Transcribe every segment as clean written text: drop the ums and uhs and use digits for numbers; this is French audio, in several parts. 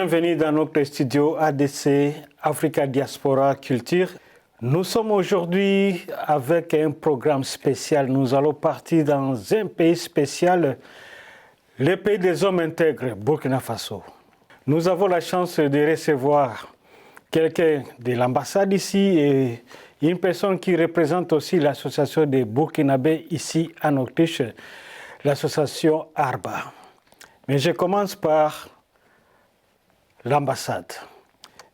Bienvenue dans notre studio ADC, Africa Diaspora Culture. Nous sommes aujourd'hui avec un programme spécial. Nous allons partir dans un pays spécial, le pays des hommes intègres, Burkina Faso. Nous avons la chance de recevoir quelqu'un de l'ambassade ici et une personne qui représente aussi l'association des Burkinabés ici en Autriche, l'association ARBA. Mais je commence par l'ambassade.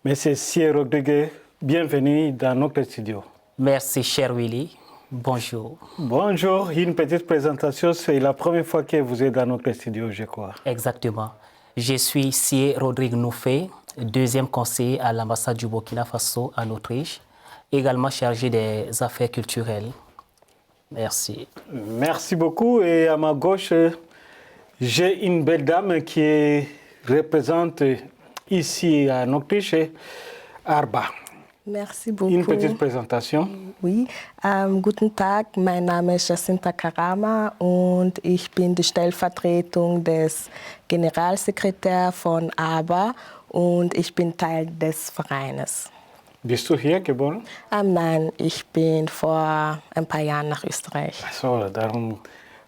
Monsieur Sié Rodriguez, bienvenue dans notre studio. Merci, cher Willy. Bonjour. Bonjour, une petite présentation. C'est la première fois que vous êtes dans notre studio, je crois. Exactement. Je suis Sié Rodrigue Noufé, deuxième conseiller à l'ambassade du Burkina Faso en Autriche, également chargé des affaires culturelles. Merci. Merci beaucoup. Et à ma gauche, j'ai une belle dame qui représente ici en Autriche, ARBA. Merci beaucoup. Une petite présentation. Oui, guten Tag, mein Name ist Jacinta Karama und ich bin die Stellvertretung des Generalsekretärs von ARBA und ich bin Teil des Vereines. Bist du hier geboren? Nein, ich bin vor ein paar Jahren nach Österreich. So, darum,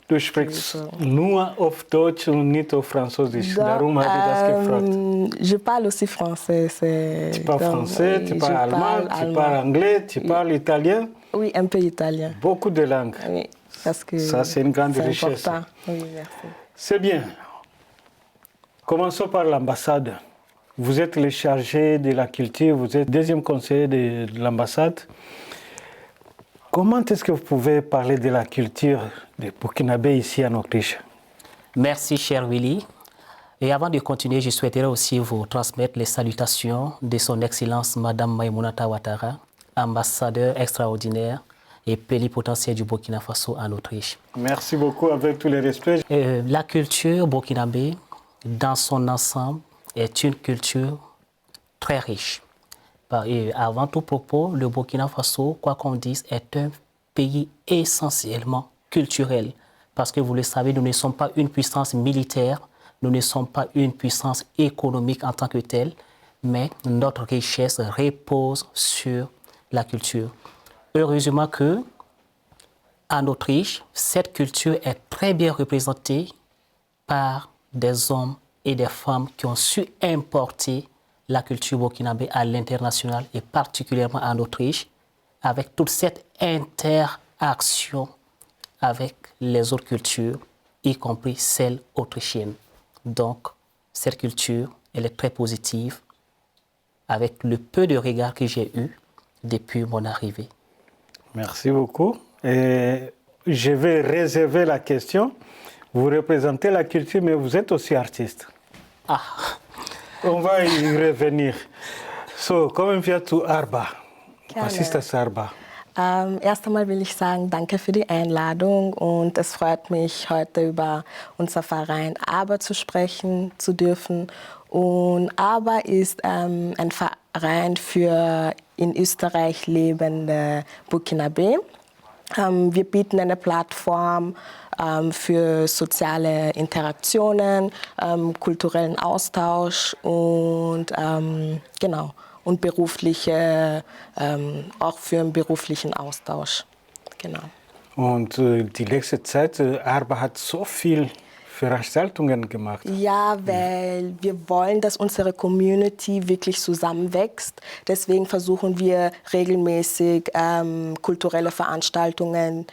du sprichst nur auf Deutsch und nicht auf Französisch. Darum habe ich das gefragt. Je parle aussi français. Tu parles français, tu parles allemand, tu parles anglais, tu parles italien? Oui, un peu italien. Beaucoup de langues. Oui, parce que ça, c'est une grande richesse. Important. Oui, merci. C'est bien. Commençons par l'ambassade. Vous êtes le chargé de la culture, vous êtes deuxième conseiller de l'ambassade. Comment est-ce que vous pouvez parler de la culture des Burkinabés ici en Autriche? Merci, cher Willy. Et avant de continuer, je souhaiterais aussi vous transmettre les salutations de son Excellence Madame Maïmounata Ouattara, ambassadeur extraordinaire et plénipotentiaire du Burkina Faso en Autriche. Merci beaucoup, avec tous les respects. La culture burkinabé, dans son ensemble, est une culture très riche. Et avant tout propos, le Burkina Faso, quoi qu'on dise, est un pays essentiellement culturel. Parce que vous le savez, nous ne sommes pas une puissance militaire, nous ne sommes pas une puissance économique en tant que telle, mais notre richesse repose sur la culture. Heureusement que, en Autriche, cette culture est très bien représentée par des hommes et des femmes qui ont su importer la culture burkinabé à l'international et particulièrement en Autriche, avec toute cette interaction avec les autres cultures, y compris celle autrichienne. Donc, cette culture, elle est très positive avec le peu de regard que j'ai eu depuis mon arrivée. Merci beaucoup. Et je vais réserver la question. Vous représentez la culture, mais vous êtes aussi artiste. Ah. On va y revenir. So, kommen wir zu ARBA. Was ist das ARBA? Erst einmal will ich sagen, danke für die Einladung und es freut mich, heute über unser Verein ARBA zu sprechen zu dürfen. Und ARBA ist ein Verein für in Österreich lebende Burkinabé. Wir bieten eine Plattform für soziale Interaktionen, kulturellen Austausch und genau. Und berufliche, auch für einen beruflichen Austausch. Genau. Und die letzte Zeit, ARBA hat so viel Veranstaltungen gemacht. Ja, weil wir wollen, dass unsere Community wirklich zusammenwächst. Deswegen versuchen wir regelmäßig kulturelle Veranstaltungen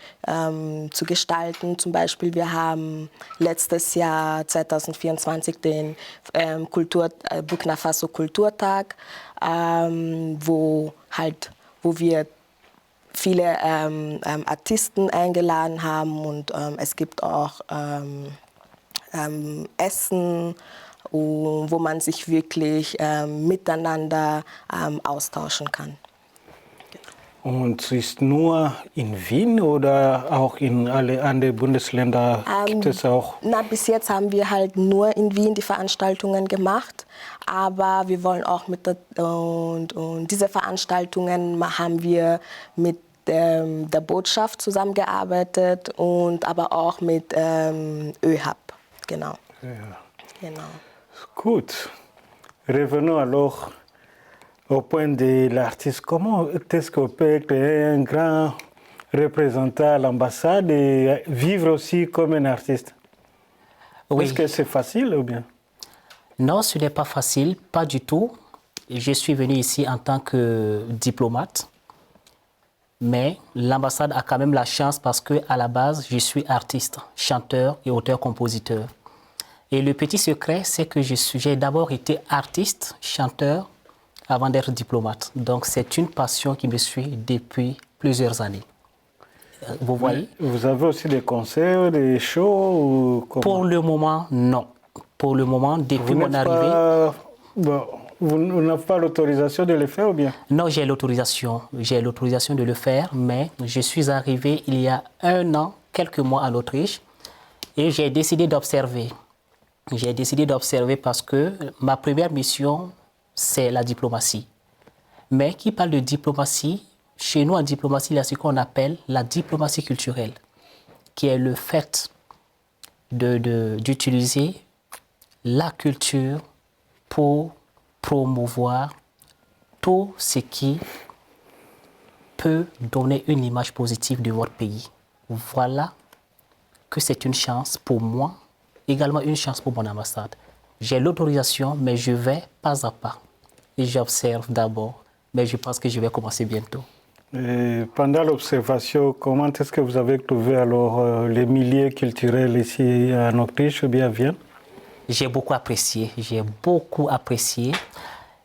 zu gestalten. Zum Beispiel, wir haben letztes Jahr 2024 den Burkina Faso Kulturtag, wo wir viele Artisten eingeladen haben und es gibt auch Essen, wo man sich wirklich miteinander austauschen kann. Und ist nur in Wien oder auch in alle anderen Bundesländer gibt es auch? Bis jetzt haben wir halt nur in Wien die Veranstaltungen gemacht, aber wir wollen auch und diese Veranstaltungen haben wir mit der Botschaft zusammengearbeitet und aber auch mit ÖHAB. Genau. Ja. Genau. Gut. revenons alors au point de l'artiste. Comment est-ce qu'on peut être un grand représentant à l'ambassade et vivre aussi comme un artiste? Oui. Est-ce que c'est facile ou bien? Non, ce n'est pas facile, pas du tout. Je suis venu ici en tant que diplomate, mais l'ambassade a quand même la chance parce qu'à la base, je suis artiste, chanteur et auteur-compositeur. Et le petit secret, c'est que j'ai d'abord été artiste, chanteur, avant d'être diplomate. Donc, c'est une passion qui me suit depuis plusieurs années. Vous voyez? Vous avez aussi des concerts, des shows ou comment? Pour le moment, non. Pour le moment, depuis mon arrivée... Vous n'avez pas l'autorisation de le faire ou bien? Non, j'ai l'autorisation. J'ai l'autorisation de le faire, mais je suis arrivé il y a 1 an, quelques mois en Autriche, et j'ai décidé d'observer. J'ai décidé d'observer parce que ma première mission, c'est la diplomatie. Mais qui parle de diplomatie, chez nous en diplomatie, il y a ce qu'on appelle la diplomatie culturelle, qui est le fait d'utiliser la culture pour promouvoir tout ce qui peut donner une image positive de votre pays. Voilà que c'est une chance pour moi, également une chance pour mon ambassade. J'ai l'autorisation, mais je vais pas à pas. Et j'observe d'abord, mais je pense que je vais commencer bientôt. Et pendant l'observation, comment est-ce que vous avez trouvé alors les milieux culturels ici en Autriche ou bien à Vienne? J'ai beaucoup apprécié,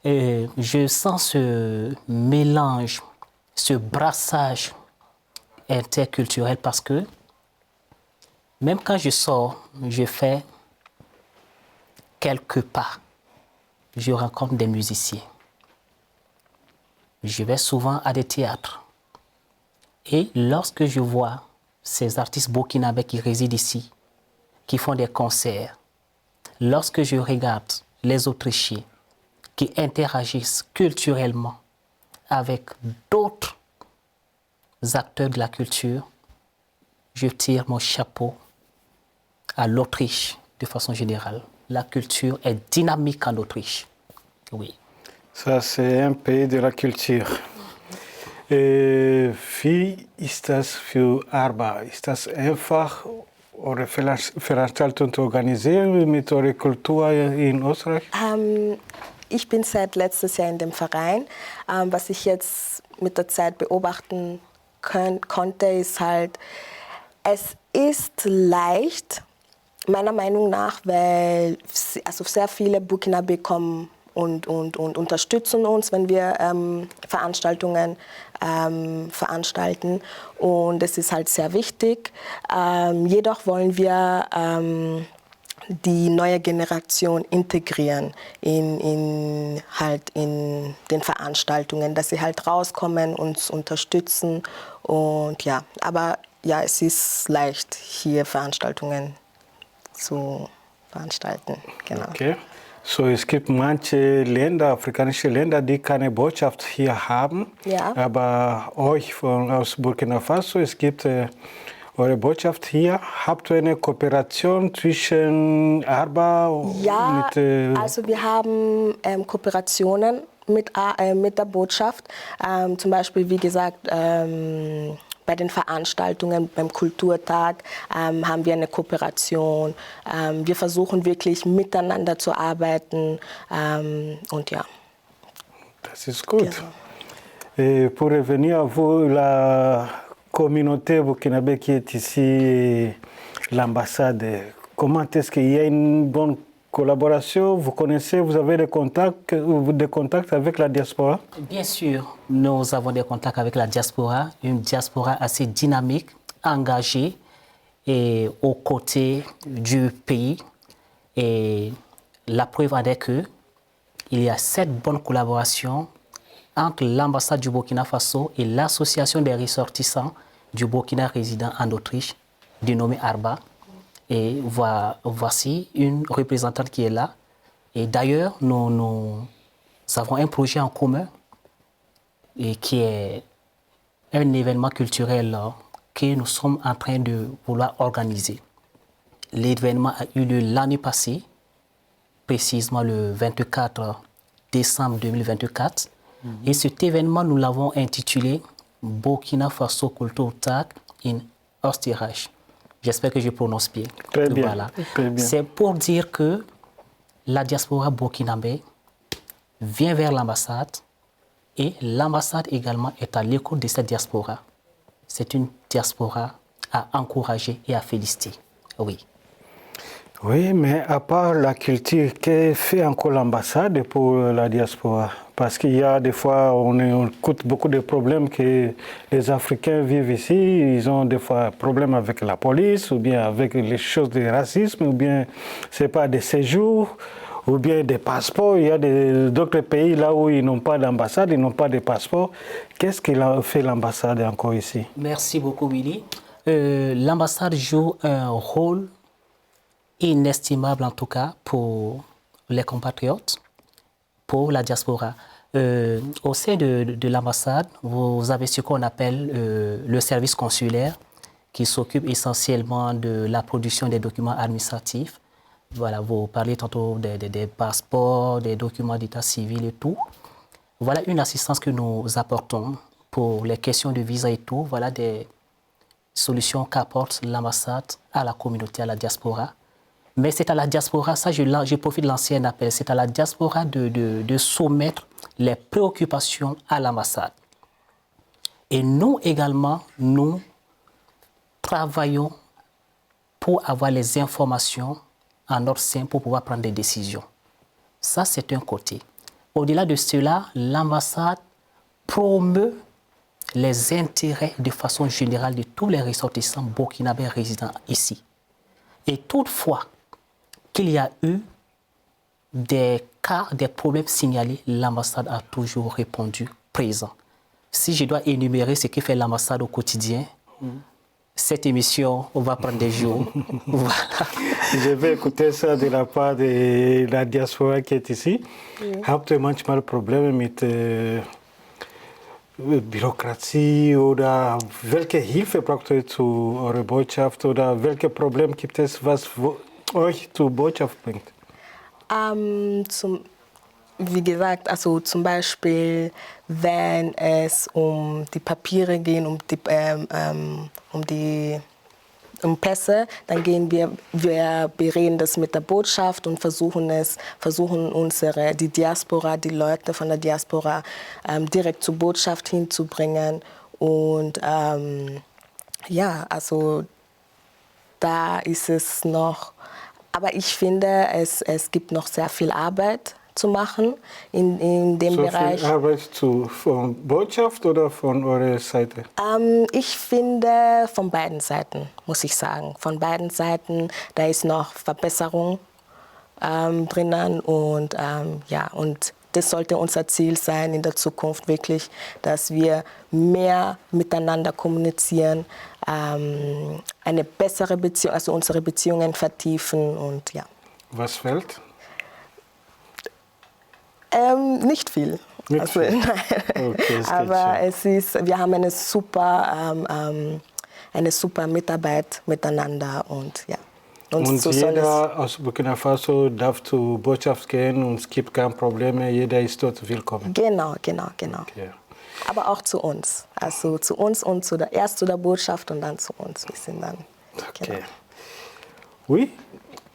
je sens ce mélange, ce brassage interculturel parce que même quand je sors, je fais quelques pas, je rencontre des musiciens. Je vais souvent à des théâtres. Et lorsque je vois ces artistes burkinabés qui résident ici, qui font des concerts, lorsque je regarde les Autrichiens qui interagissent culturellement avec d'autres acteurs de la culture, je tire mon chapeau à l'Autriche de façon générale. La culture est dynamique en Autriche. Oui. Ça, c'est un pays de la culture. Wie ist das für Arbeit? Ist das einfach oder Veranstaltungen zu organisieren mit eurer Kultur in Österreich? Ich bin seit letztes Jahr in dem Verein. Was ich jetzt mit der Zeit beobachten konnte, ist halt, es ist leicht, meiner Meinung nach, weil also sehr viele Burkinabé kommen und unterstützen uns, wenn wir Veranstaltungen veranstalten. Und es ist halt sehr wichtig. Jedoch wollen wir die neue Generation integrieren in den Veranstaltungen, dass sie halt rauskommen, uns unterstützen. Und ja, aber ja, es ist leicht, hier Veranstaltungen zu veranstalten. Genau. Okay. So, es gibt manche Länder, afrikanische Länder, die keine Botschaft hier haben. Ja. Aber euch aus Burkina Faso, es gibt eure Botschaft hier. Habt ihr eine Kooperation zwischen Arba Ja, mit... also wir haben Kooperationen mit der Botschaft. Zum Beispiel, wie gesagt, bei den Veranstaltungen, beim Kulturtag haben wir eine Kooperation. Wir versuchen wirklich miteinander zu arbeiten und ja. Das ist gut. Genau. Et pour revenir à vous, la communauté burkinabé qui est ici, l'ambassade, comment est-ce qu'il y a une bonne collaboration? Vous connaissez, vous avez des contacts avec la diaspora? Bien sûr, nous avons des contacts avec la diaspora, une diaspora assez dynamique, engagée et aux côtés du pays. Et la preuve en est qu'il y a cette bonne collaboration entre l'ambassade du Burkina Faso et l'association des ressortissants du Burkina résidant en Autriche, dénommée Arba. Et voici une représentante qui est là. Et d'ailleurs, nous avons un projet en commun et qui est un événement culturel que nous sommes en train de vouloir organiser. L'événement a eu lieu l'année passée, précisément le 24 décembre 2024. Et cet événement, nous l'avons intitulé Burkina Faso Culture Tag in Oostenrijk. J'espère que je prononce bien. Très bien. Voilà. Très bien. C'est pour dire que la diaspora burkinabé vient vers l'ambassade et l'ambassade également est à l'écoute de cette diaspora. C'est une diaspora à encourager et à féliciter. Oui. Oui, mais à part la culture, que fait encore l'ambassade pour la diaspora? Parce qu'il y a des fois, on écoute beaucoup de problèmes que les Africains vivent ici. Ils ont des fois problèmes avec la police, ou bien avec les choses de racisme, ou bien, c'est pas des séjours, ou bien des passeports. Il y a d'autres pays là où ils n'ont pas d'ambassade, ils n'ont pas de passeport. Qu'est-ce qu'il a fait l'ambassade encore ici? Merci beaucoup, Willy. L'ambassade joue un rôle inestimable en tout cas pour les compatriotes, pour la diaspora. Au sein de l'ambassade, vous avez ce qu'on appelle le service consulaire qui s'occupe essentiellement de la production des documents administratifs. Voilà, vous parlez tantôt des passeports, des documents d'état civil et tout. Voilà une assistance que nous apportons pour les questions de visa et tout. Voilà des solutions qu'apporte l'ambassade à la communauté, à la diaspora. Mais c'est à la diaspora, ça je profite de l'ancien appel, c'est à la diaspora de soumettre les préoccupations à l'ambassade. Et nous également, nous travaillons pour avoir les informations en notre sein pour pouvoir prendre des décisions. Ça, c'est un côté. Au-delà de cela, l'ambassade promeut les intérêts de façon générale de tous les ressortissants burkinabés résidant ici. Et toutefois, qu'il y a eu des cas, des problèmes signalés, l'ambassade a toujours répondu présent. Si je dois énumérer ce que fait l'ambassade au quotidien, cette émission, on va prendre des jours. Voilà. Je vais écouter ça de la part de la diaspora qui est ici. Habt ihr manchmal Probleme mit Bürokratie oder welche Hilfe braucht ihr zu eurer Botschaft oder welche Probleme gibt es, was euch zur Botschaft bringt? Wie gesagt, also zum Beispiel, wenn es um die Papiere geht, um Pässe, dann wir bereden das mit der Botschaft und versuchen die Diaspora, die Leute von der Diaspora direkt zur Botschaft hinzubringen. Und ja, also da ist es noch, aber ich finde, es gibt noch sehr viel Arbeit zu machen in dem Bereich. Viel Arbeit von Botschaft oder von eurer Seite? Ich finde von beiden Seiten, muss ich sagen. Von beiden Seiten, da ist noch Verbesserung drinnen und ja, und das sollte unser Ziel sein in der Zukunft wirklich, dass wir mehr miteinander kommunizieren, eine bessere Beziehung, also unsere Beziehungen vertiefen und ja. Was fehlt? Nicht viel. Nicht viel. Okay, aber wir haben eine super Mitarbeit miteinander und ja. Und so jeder aus Burkina Faso darf zur Botschaft gehen und es gibt keine Probleme, jeder ist dort willkommen. Genau. Okay. Aber auch zu uns. Also zu uns und erst zu der Botschaft und dann zu uns. Wir sind dann. Okay. Genau. Oui,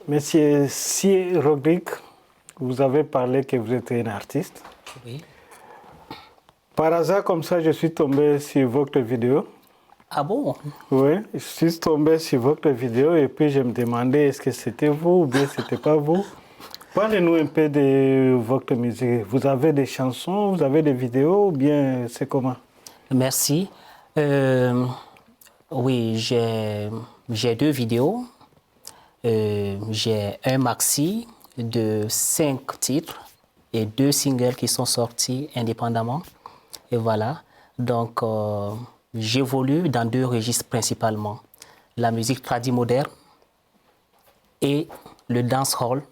Monsieur Si Rodrigue, vous avez parlé que vous êtes un artiste. Oui. Par hasard, comme ça, je suis tombé sur votre vidéo. Ah bon? Oui, je suis tombé sur votre vidéo et puis je me demandais est-ce que c'était vous ou bien c'était pas vous. Parlez-nous un peu de votre musique. Vous avez des chansons, vous avez des vidéos ou bien c'est comment? Merci. Oui, j'ai 2 vidéos. J'ai un maxi de 5 titres et 2 singles qui sont sortis indépendamment. Et voilà. Donc, j'évolue dans 2 registres principalement. La musique tradie moderne et le dancehall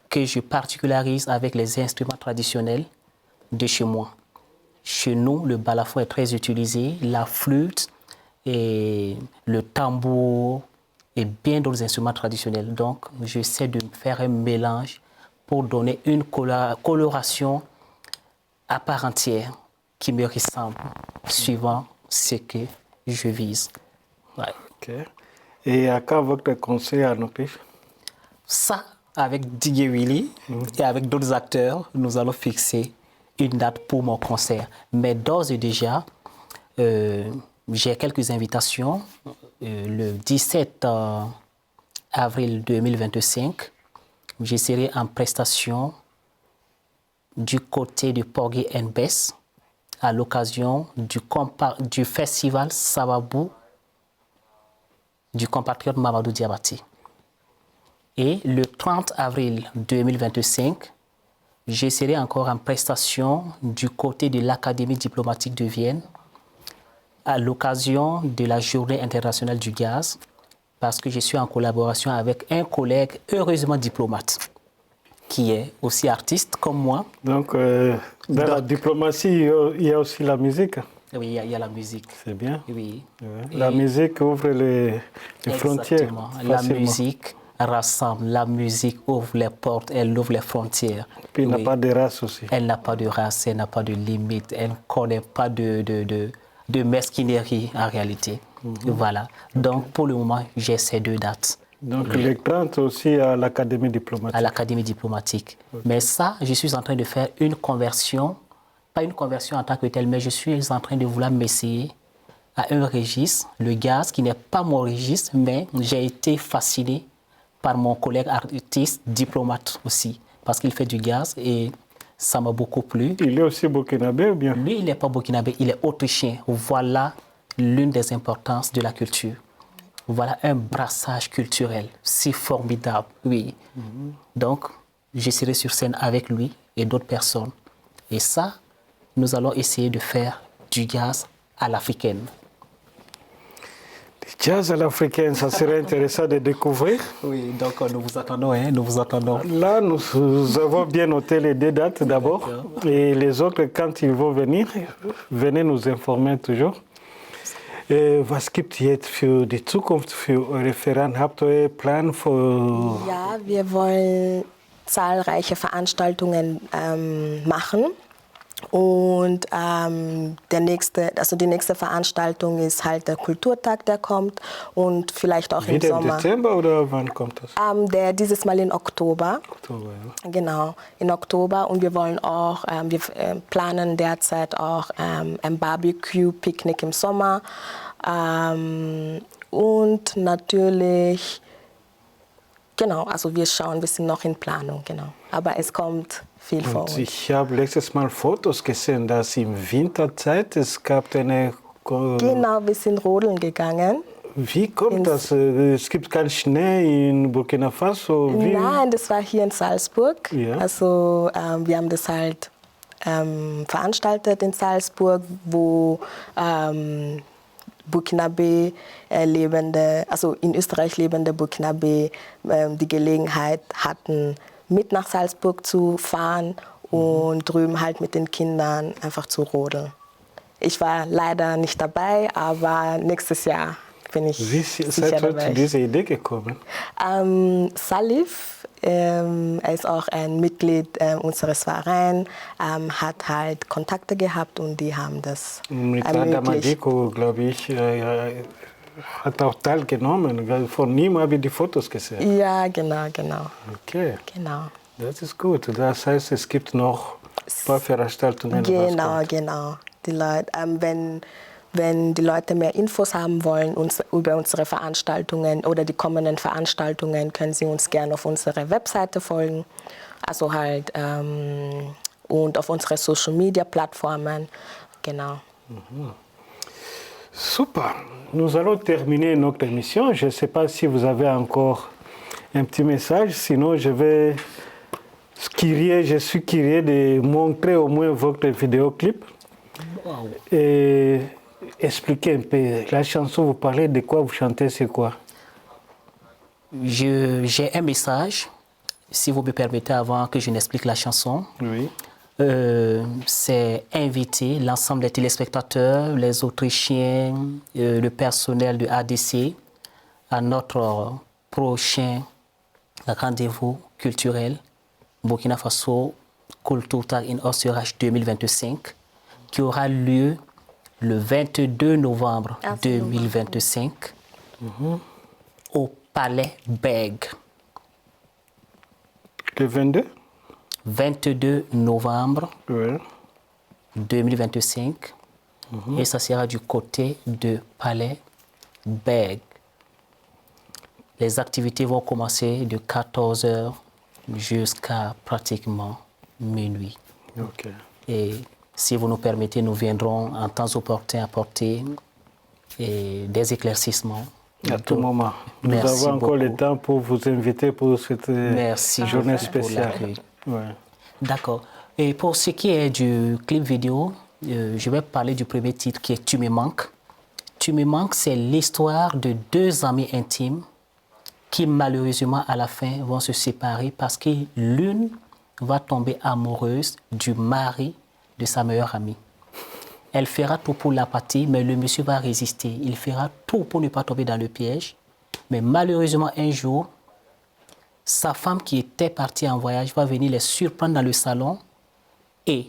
que je particularise avec les instruments traditionnels de chez moi. Chez nous, le balafon est très utilisé, la flûte et le tambour et bien d'autres instruments traditionnels. Donc, j'essaie de faire un mélange pour donner une coloration à part entière qui me ressemble, suivant ce que je vise. Ouais. Ok. Et à quand votre concert à Nopif? Ça, avec DJ Willy et avec d'autres acteurs, nous allons fixer une date pour mon concert. Mais d'ores et déjà, j'ai quelques invitations. Le 17 avril 2025, je serai en prestation du côté de Porgy and Bess à l'occasion du festival Sababou du compatriote Mamadou Diabati. Et le 30 avril 2025, je serai encore en prestation du côté de l'Académie diplomatique de Vienne à l'occasion de la Journée internationale du gaz, parce que je suis en collaboration avec un collègue heureusement diplomate, qui est aussi artiste comme moi. Donc, dans la diplomatie, il y a aussi la musique. Oui, il y a la musique. C'est bien. Oui. Ouais. La musique ouvre les frontières. Exactement. La musique rassemble, la musique ouvre les portes, elle ouvre les frontières. Puis elle n'a pas de race aussi. Elle n'a pas de race, elle n'a pas de limite, elle ne connaît pas de mesquinerie en réalité. Voilà. Donc pour le moment, j'ai ces deux dates. Donc les 30 aussi à l'Académie diplomatique. À l'Académie diplomatique. Mais ça, je suis en train de faire une conversion, pas une conversion en tant que telle, mais je suis en train de vouloir m'essayer à un registre, le gaz, qui n'est pas mon registre, mais j'ai été fasciné par mon collègue artiste, diplomate aussi, parce qu'il fait du gaz et ça m'a beaucoup plu. Il est aussi burkinabé ou bien? Lui, il n'est pas burkinabé, il est autrichien. Voilà l'une des importances de la culture. Voilà un brassage culturel si formidable, oui. Donc, je serai sur scène avec lui et d'autres personnes. Et ça, nous allons essayer de faire du jazz à l'africaine. Jazz à l'africaine, ça serait intéressant de découvrir. Oui, donc nous vous attendons, hein, nous vous attendons. Là, nous avons bien noté les deux dates d'abord. Et les autres, quand ils vont venir, venez nous informer toujours. Was gibt es jetzt für die Zukunft für eure Verein? Habt ihr Plan für... Ja, wir wollen zahlreiche Veranstaltungen machen. Und die nächste Veranstaltung ist halt der Kulturtag, der kommt, und vielleicht auch Wieder im Sommer. Im Dezember oder wann kommt das? Dieses Mal in Oktober. Oktober, ja. Genau, in Oktober. Und wir wollen auch, wir planen derzeit auch ein Barbecue-Picknick im Sommer. Und natürlich, genau, also wir schauen, wir sind noch in Planung, genau. Aber es kommt viel vor uns. Ich habe letztes Mal Fotos gesehen, dass in Winterzeit es gab eine... Genau, wir sind rodeln gegangen. Wie kommt das? Es gibt keinen Schnee in Burkina Faso? Wie? Nein, das war hier in Salzburg. Ja. Also wir haben das halt veranstaltet in Salzburg, wo Burkinabé lebende, also in Österreich lebende Burkinabé die Gelegenheit hatten, mit nach Salzburg zu fahren und drüben halt mit den Kindern einfach zu rodeln. Ich war leider nicht dabei, aber nächstes Jahr bin ich sicher dabei. Wie seid ihr zu dieser Idee gekommen? Salif, er ist auch ein Mitglied unseres Vereins, hat halt Kontakte gehabt und die haben das mit ermöglicht. Adamadiko, glaube ich, hat auch teilgenommen. Von ihm habe ich die Fotos gesehen. Ja, genau. Okay. Genau. Das ist gut. Das heißt, es gibt noch ein paar Veranstaltungen. Genau. Die Leute, wenn die Leute mehr Infos haben wollen über unsere Veranstaltungen oder die kommenden Veranstaltungen, können sie uns gerne auf unserer Webseite folgen. Also halt und auf unsere Social Media Plattformen. Genau. Super. Nous allons terminer notre émission. Je ne sais pas si vous avez encore un petit message. Sinon, je suis curieux de montrer au moins votre vidéoclip. Wow. Et expliquez un peu. La chanson, vous parlez de quoi? Vous chantez, c'est quoi? J'ai un message, si vous me permettez, avant que je n'explique la chanson. Oui. C'est inviter l'ensemble des téléspectateurs, les Autrichiens, le personnel de ADC à notre prochain rendez-vous culturel Burkina Faso Kulturtag in Oostenrijk 2025, qui aura lieu le 22 novembre 2025 au Palais Berg. Le 22 22 novembre 2025. Et ça sera du côté de Palais Berg. Les activités vont commencer de 14h jusqu'à pratiquement minuit. Ok. Et si vous nous permettez, nous viendrons en temps opportun apporter des éclaircissements. À tout moment. Nous Merci avons encore beaucoup. le temps pour vous inviter pour cette journée pour spéciale. l'accueil. Ouais. D'accord. Et pour ce qui est du clip vidéo, je vais parler du premier titre qui est Tu me manques. Tu me manques, c'est l'histoire de deux amis intimes qui malheureusement à la fin vont se séparer parce que l'une va tomber amoureuse du mari de sa meilleure amie. Elle fera tout pour l'appâter, mais le monsieur va résister. Il fera tout pour ne pas tomber dans le piège. Mais malheureusement, un jour, sa femme qui était partie en voyage va venir les surprendre dans le salon et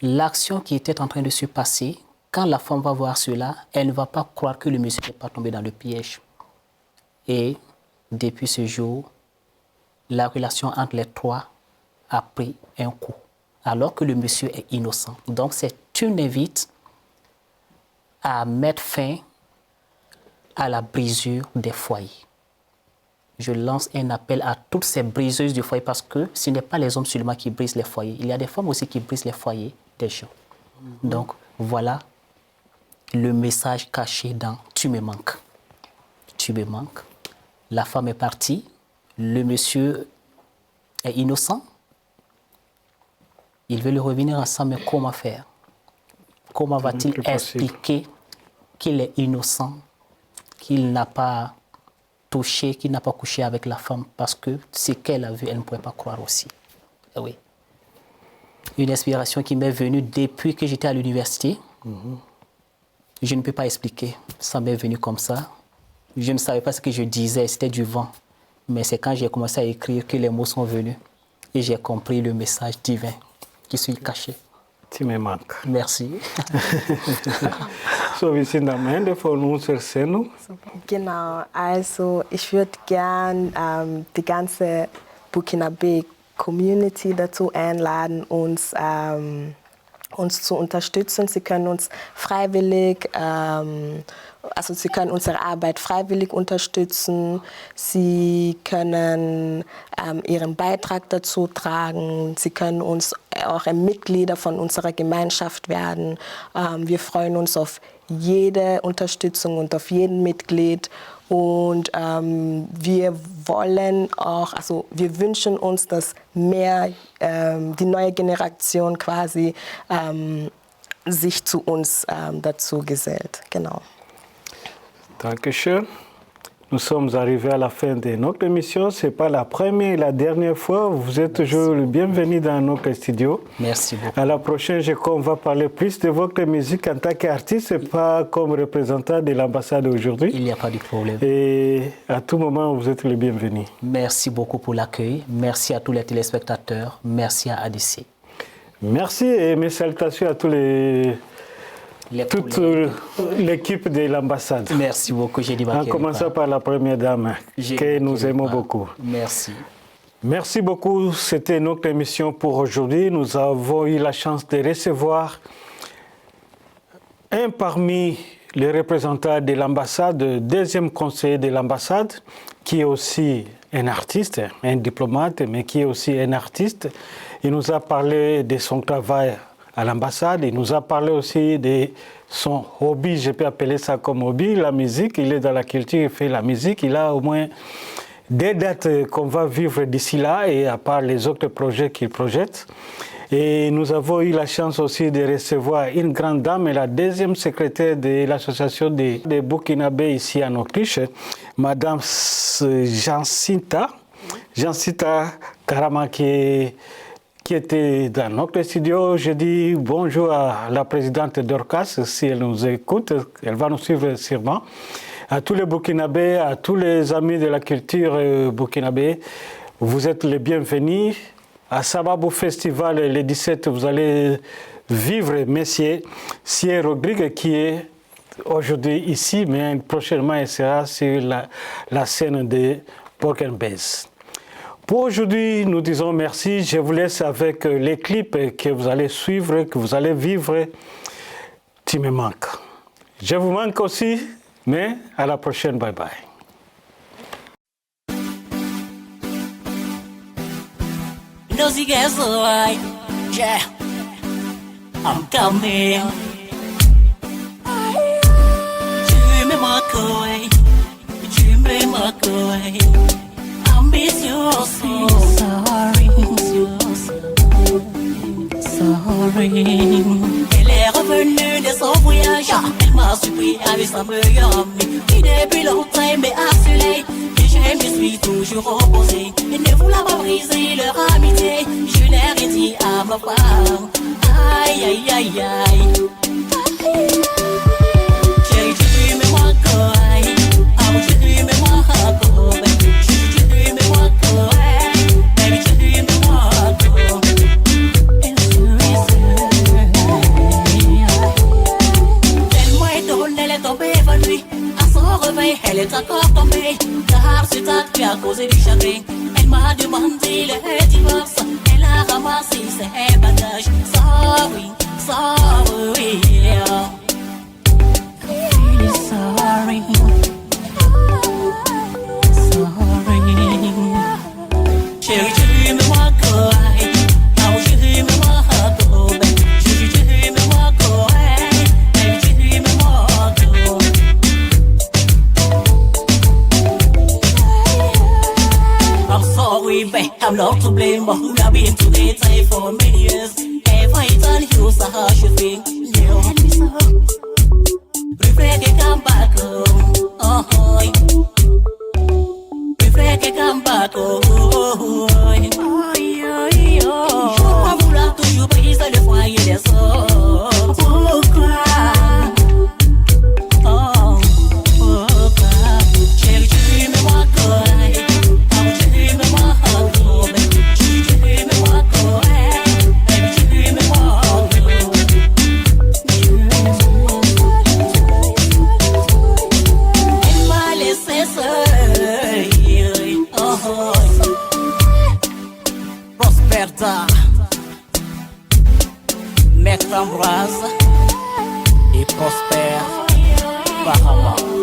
l'action qui était en train de se passer, quand la femme va voir cela, elle ne va pas croire que le monsieur n'est pas tombé dans le piège. Et depuis ce jour, la relation entre les trois a pris un coup, alors que le monsieur est innocent. Donc c'est une invite à mettre fin à la brisure des foyers. Je lance un appel à toutes ces briseuses de foyers parce que ce n'est pas les hommes seulement qui brisent les foyers. Il y a des femmes aussi qui brisent les foyers des gens. Donc voilà le message caché dans « Tu me manques ». Tu me manques. La femme est partie. Le monsieur est innocent. Il veut le revenir ensemble, mais comment faire? Comment va-t-il expliquer qu'il est innocent, qu'il n'a pas touché, qu'il n'a pas couché avec la femme parce que ce qu'elle a vu, elle ne pouvait pas croire aussi. Oui. Une inspiration qui m'est venue depuis que j'étais à l'université. Je ne peux pas expliquer. Ça m'est venu comme ça. Je ne savais pas ce que je disais, c'était du vent. Mais c'est quand j'ai commencé à écrire que les mots sont venus et j'ai compris le message divin qui se caché. Tu me manques. Merci. So, wir sind am Ende von unserer Sendung. Genau, also ich würde gern die ganze Burkinabe-Community dazu einladen, uns zu unterstützen. Sie können uns freiwillig, Sie können unsere Arbeit freiwillig unterstützen. Sie können Ihren Beitrag dazu tragen. Sie können uns auch Mitglieder von unserer Gemeinschaft werden. Wir freuen uns auf jede Unterstützung und auf jeden Mitglied. Und wir wollen auch, also wir wünschen uns, dass mehr die neue Generation quasi sich zu uns dazu gesellt. Genau. Dankeschön. Nous sommes arrivés à la fin de notre émission. Ce n'est pas la première et la dernière fois. Vous êtes toujours le bienvenu dans notre studio. Merci beaucoup. À la prochaine, on va parler plus de votre musique en tant qu'artiste et pas comme représentant de l'ambassade aujourd'hui. Il n'y a pas de problème. Et à tout moment, vous êtes le bienvenu. Merci beaucoup pour l'accueil. Merci à tous les téléspectateurs. Merci à ADC. Merci et mes salutations à tous toute l'équipe de l'ambassade. Merci beaucoup, Gédi En commençant par la première dame, que nous aimons beaucoup. Merci. Merci beaucoup. C'était notre émission pour aujourd'hui. Nous avons eu la chance de recevoir un parmi les représentants de l'ambassade, le deuxième conseiller de l'ambassade, qui est aussi un artiste, un diplomate, mais qui est aussi un artiste. Il nous a parlé de son travail à l'ambassade. Il nous a parlé aussi de son hobby, je peux appeler ça comme hobby, la musique. Il est dans la culture, il fait la musique. Il a au moins des dates qu'on va vivre d'ici là et à part les autres projets qu'il projette. Et nous avons eu la chance aussi de recevoir une grande dame, la deuxième secrétaire de l'association des Burkinabés ici en Autriche, Madame Jacinta Karama, qui était dans notre studio. Je dis bonjour à la présidente Dorcas, si elle nous écoute, elle va nous suivre sûrement. À tous les Burkinabés, à tous les amis de la culture burkinabé, vous êtes les bienvenus à Sababou Festival, le 17, vous allez vivre Messier Rodrigue qui est aujourd'hui ici, mais prochainement il sera sur la scène de Pork-and-Bass. Pour aujourd'hui, nous disons merci. Je vous laisse avec les clips que vous allez suivre, que vous allez vivre. Tu me manques. Je vous manque aussi, mais à la prochaine. Bye bye. Nosy guess why? Yeah, I'm coming. Tu me manques, tu me manques. I miss you so. Sorry, sorry. Elle est revenue de son voyage. Elle m'a surpris avec sa meilleure amie qui depuis longtemps m'a harcelé. Je me suis toujours opposé et ne voulais pas briser leur amitié. Je leur ai dit à ma femme, aïe aïe aïe aïe. Chérie, tu me manques, ah tu me manques, tu me manques, baby tu me manques. Tellement étonnée, elle est tombée évanouie. À son réveil, elle est encore tombée. Car c'est à qui a causé du chagrin. Elle m'a demandé le divorce. Elle a ramassé ses bagages. Sorry, sorry. Really sorry. Sorry. Chérie, tu me manques. Ah, chérie, me manques. Chérie, tu me manques. Baby, tu me manques. I'm sorry, babe, I'm not to blame, but we have been together for many years. Every time you saw how she feel, you let me so. Prefer que come back home, oh, prefer que come back home, je crois vouloir toujours briser le foyer des autres. Pourquoi? Oh, pourquoi? Chérie, tu me manques. Prosperta, mec t'embrasse et prospère, apparemment.